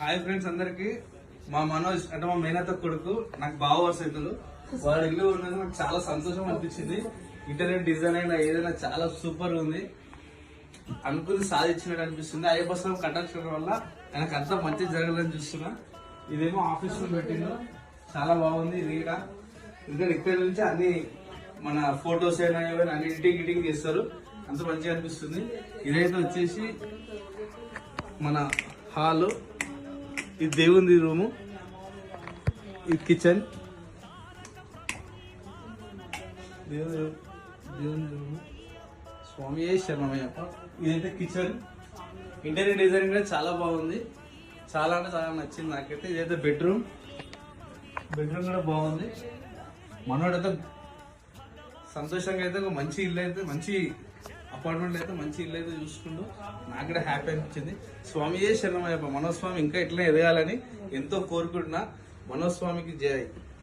Hi friends అందరికి. మా మనోజ్ అంటే మా మేనత్త కొడుకు నాకు బాగా వరుసలు వాడి ఇల్లు ఉన్నది నాకు చాలా సంతోషం అనిపించింది. ఇంటర్నెట్ డిజైన్ అయినా ఏదైనా చాలా సూపర్ ఉంది, అనుకుని సాధించినట్టు అనిపిస్తుంది. అయ్యప్ప స్వామి కట్టించడం వల్ల ఆయనకు అంతా మంచి జరగాలని చూస్తున్నా. ఇదేమో ఆఫీస్ లో పెట్టిందో చాలా బాగుంది. ఇది ఇక్కడ నుంచి అన్ని మన ఫొటోస్ అయినా ఏమైనా అన్ని ఎడిటింగ్ చేస్తారు, అంత మంచిగా అనిపిస్తుంది. ఇదైతే వచ్చేసి మన హాల్, ఇది దేవుంది రూము, ఇది కిచెన్, దేవుని రూము, స్వామి శరణమయ్యప్ప. ఇదైతే కిచెన్. ఇంటీరియర్ డిజైన్ కూడా చాలా బాగుంది, చాలా అంటే చాలా నచ్చింది నాకైతే. ఇదైతే బెడ్రూమ్ కూడా బాగుంది. మనోడైతే సంతోషంగా అయితే ఒక మంచి ఇల్లు అయితే, మంచి అపార్ట్మెంట్ అయితే, మంచి ఇల్లు అయితే చూసుకుంటూ నాకు కూడా హ్యాపీ అనిపించింది. స్వామియే శరణమయ్యప్ప. మనోజ్ స్వామి ఇంకా ఇట్లా ఎదగాలని ఎంతో కోరుకుంటున్నా. మనోజ్ స్వామికి జై.